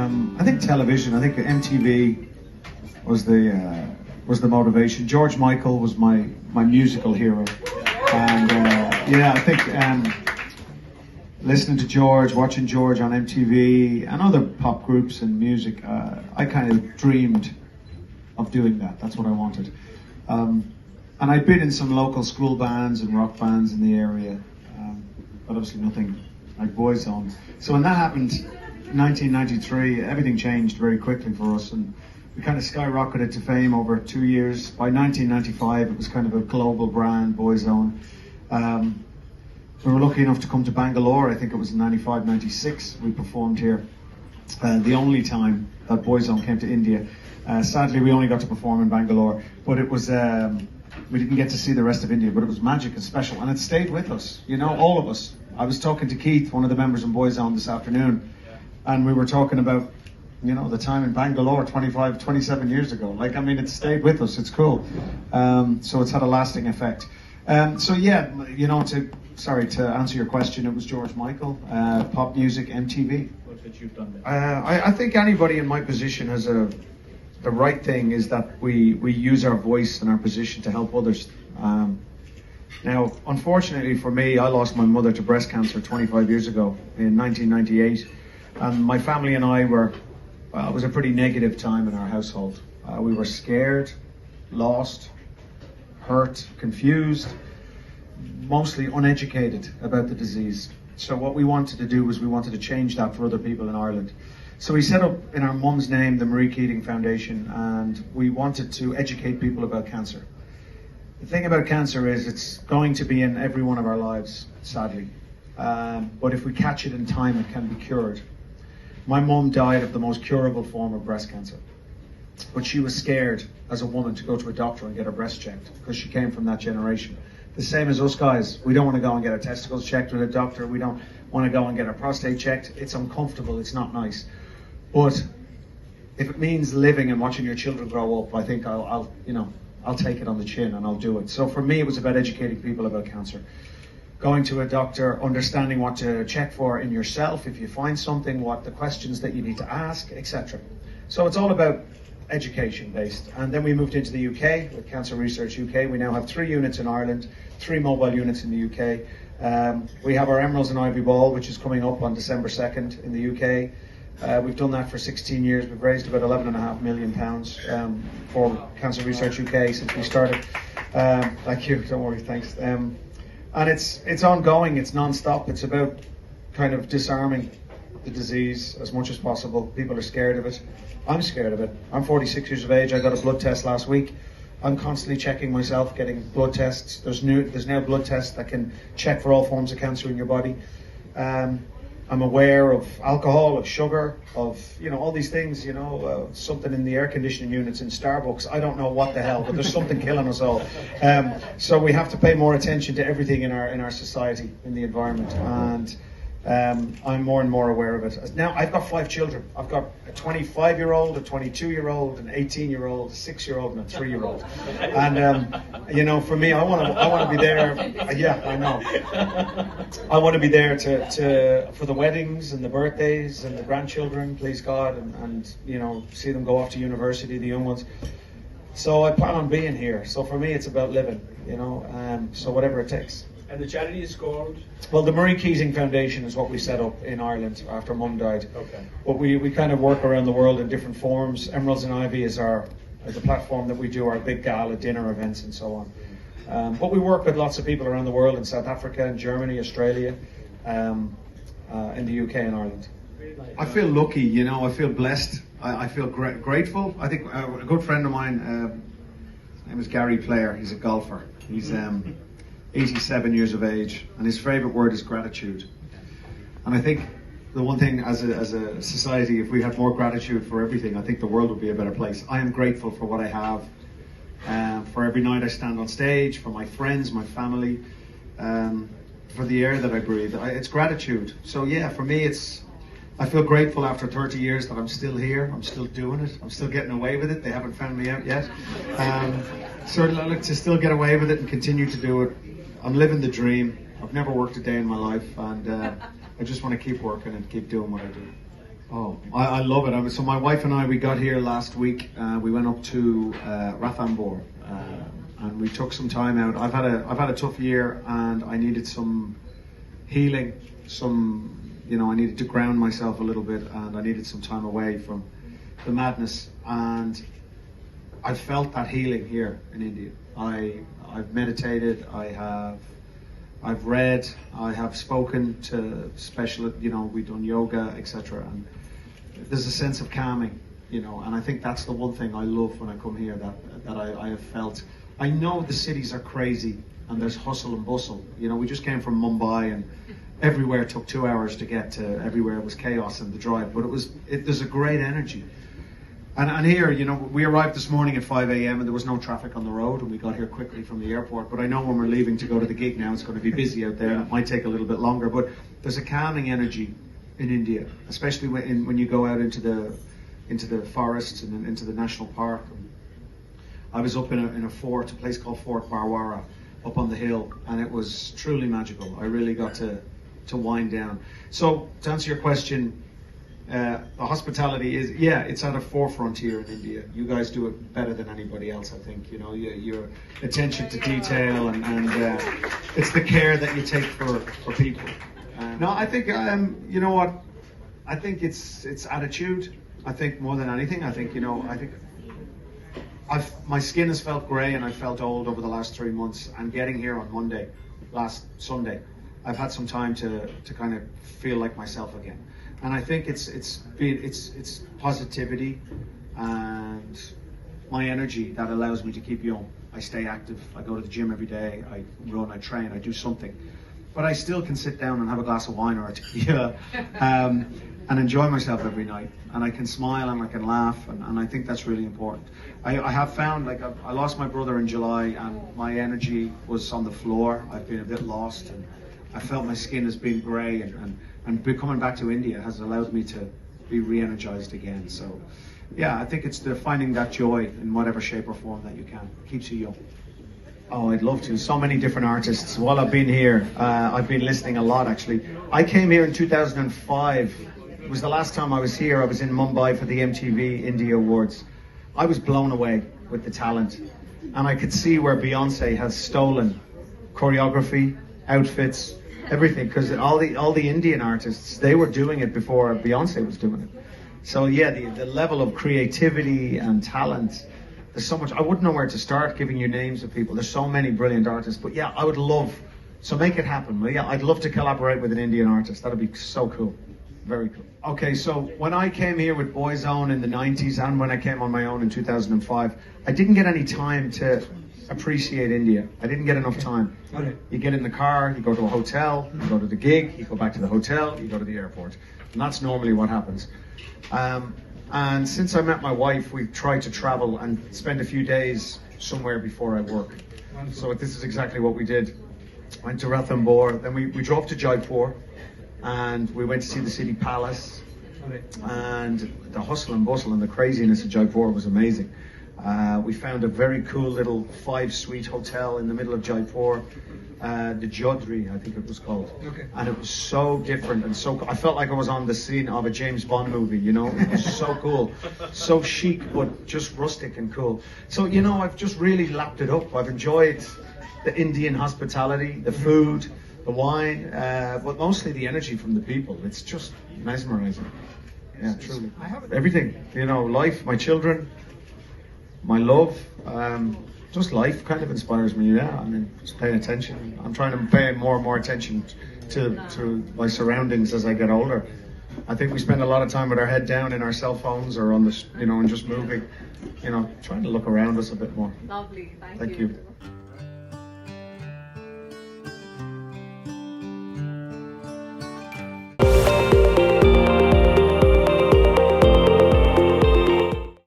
I think television. I think MTV was the motivation. George Michael was my musical hero, and yeah, I think listening to George, watching George on MTV and other pop groups and music, I kind of dreamed of doing that. That's what I wanted. And I'd been in some local school bands and rock bands in the area, but obviously nothing like Boyzone. So when that happened in 1993, everything changed very quickly for us, and we kind of skyrocketed to fame over 2 years. By 1995, it was kind of a global brand, Boyzone. We were lucky enough to come to Bangalore. I think it was in 95, 96. We performed here. The only time that Boyzone came to India. Sadly, we only got to perform in Bangalore, but it was, we didn't get to see the rest of India, but it was magic and special, and it stayed with us, you know, all of us. I was talking to Keith, one of the members in Boyzone, this afternoon, and we were talking about, you know, the time in Bangalore 25, 27 years ago. Like, I mean, it stayed with us, it's cool. So it's had a lasting effect. So yeah, you know, to answer your question, it was George Michael, pop music, MTV. What you've done there? I think anybody in my position has the right thing is that we use our voice and our position to help others. Now, unfortunately for me, I lost my mother to breast cancer 25 years ago in 1998. And my family and I were, well, it was a pretty negative time in our household. We were scared, lost, hurt, confused, mostly uneducated about the disease. So what we wanted to do was we wanted to change that for other people in Ireland. So we set up in our mum's name the Marie Keating Foundation, and we wanted to educate people about cancer. The thing about cancer is it's going to be in every one of our lives, sadly. But if we catch it in time, it can be cured. My mum died of the most curable form of breast cancer. But she was scared as a woman to go to a doctor and get her breast checked because she came from that generation. The same as us guys. We don't want to go and get our testicles checked with a doctor. We don't want to go and get our prostate checked. It's uncomfortable. It's not nice. But if it means living and watching your children grow up, I think I'll take it on the chin and I'll do it. So for me, it was about educating people about cancer. Going to a doctor, understanding what to check for in yourself if you find something, what the questions that you need to ask, etc. So it's all about education based. And then we moved into the UK with Cancer Research UK. We now have 3 units in Ireland, 3 mobile units in the UK. We have our Emeralds and Ivy Ball, which is coming up on December 2nd in the UK. We've done that for 16 years. We've raised about £11.5 million for Cancer Research UK since we started. Thank you, don't worry, thanks. And it's ongoing, it's non-stop. It's about kind of disarming the disease as much as possible. People are scared of it. I'm scared of it. I'm 46 years of age. I got a blood test last week. I'm constantly checking myself, getting blood tests. There's now blood tests that can check for all forms of cancer in your body. I'm aware of alcohol, of sugar, of, you know, all these things, you know, something in the air conditioning units in Starbucks. I don't know what the hell, but there's something killing us all. So we have to pay more attention to everything in our society, in the environment. And I'm more and more aware of it. Now, I've got 5 children. I've got a 25-year-old, a 22-year-old, an 18-year-old, a 6-year-old, and a 3-year-old. And, you know, for me, I want to be there. Yeah, I know. I want to be there for the weddings and the birthdays and the grandchildren, please God, and you know, see them go off to university, the young ones. So I plan on being here. So for me, it's about living, you know, so whatever it takes. And the charity is called? Well, the Marie Keating Foundation is what we set up in Ireland after Mum died. Okay. But we kind of work around the world in different forms. Emeralds and Ivy is the platform that we do our big gala dinner events and so on. But we work with lots of people around the world in South Africa, in Germany, Australia, in the UK and Ireland. I feel lucky, you know, I feel blessed. I feel grateful. I think a good friend of mine, his name is Gary Player, he's a golfer. He's 87 years of age, and his favorite word is gratitude. And I think the one thing as a society, if we had more gratitude for everything, I think the world would be a better place. I am grateful for what I have, for every night I stand on stage, for my friends, my family, for the air that I breathe. It's gratitude. So yeah, for me I feel grateful after 30 years that I'm still here, I'm still doing it, I'm still getting away with it. They haven't found me out yet. So I look to still get away with it and continue to do it. I'm living the dream. I've never worked a day in my life, and I just want to keep working and keep doing what I do. Oh, I love it. So my wife and I, we got here last week. We went up to Ranthambore, and we took some time out. I've had a tough year, and I needed some healing. I needed to ground myself a little bit, and I needed some time away from the madness. And I felt that healing here in India. I've meditated. I've read. I have spoken to we've done yoga, etc. And there's a sense of calming, and I think that's the one thing I love when I come here that I have felt. I know the cities are crazy and there's hustle and bustle. We just came from Mumbai and everywhere took 2 hours to get to everywhere. It was chaos in the drive, but there's a great energy. And here, we arrived this morning at 5 a.m. and there was no traffic on the road, and we got here quickly from the airport. But I know when we're leaving to go to the gig now, it's going to be busy out there, and it might take a little bit longer. But there's a calming energy in India, especially when you go out into the forests and into the national park. I was up in a place called Fort Barwara, up on the hill, and it was truly magical. I really got to wind down. So to answer your question, the hospitality it's at a forefront here in India. You guys do it better than anybody else, I think. Your attention to detail and it's the care that you take for people. No, I think you know what? I think it's attitude. I think more than anything. I think my skin has felt grey and I felt old over the last 3 months. And getting here on last Sunday, I've had some time to kind of feel like myself again. And I think it's positivity and my energy that allows me to keep young. I stay active. I go to the gym every day. I run. I train. I do something. But I still can sit down and have a glass of wine or a tequila and enjoy myself every night. And I can smile and I can laugh. And I think that's really important. I have found, I lost my brother in July and my energy was on the floor. I've been a bit lost and I felt my skin has been grey and coming back to India has allowed me to be re-energized again. So, I think it's finding that joy in whatever shape or form that you can. It keeps you young. Oh, I'd love to. So many different artists. While I've been here, I've been listening a lot, actually. I came here in 2005. It was the last time I was here. I was in Mumbai for the MTV India Awards. I was blown away with the talent. And I could see where Beyonce has stolen choreography, outfits, everything, because all the Indian artists, they were doing it before Beyonce was doing it. So the level of creativity and talent, there's so much. I wouldn't know where to start giving you names of people. There's so many brilliant artists, but I would love, so make it happen. I'd love to collaborate with an Indian artist. That'd be so cool. Very cool. Okay, so when I came here with Boyzone in the 90s and when I came on my own in 2005, I didn't get any time to appreciate India. I didn't get enough time. Okay. You get in the car, you go to a hotel, you go to the gig, you go back to the hotel, you go to the airport. And that's normally what happens. And since I met my wife, we've tried to travel and spend a few days somewhere before I work. So this is exactly what we did. Went to Ranthambore, then we drove to Jaipur, and we went to see the city palace. Okay. And the hustle and bustle and the craziness of Jaipur was amazing. We found a very cool little 5-suite hotel in the middle of Jaipur, the Jodhri, I think it was called. Okay. And it was so different and so I felt like I was on the scene of a James Bond movie, It was so cool, so chic, but just rustic and cool. So, I've just really lapped it up. I've enjoyed the Indian hospitality, the food, the wine, but mostly the energy from the people. It's just mesmerizing. Yeah, truly. Everything, life, my children, my love, just life kind of inspires me. Just paying attention. I'm trying to pay more and more attention to my surroundings as I get older. I think we spend a lot of time with our head down in our cell phones or on and just moving. Trying to look around us a bit more. Lovely, thank you.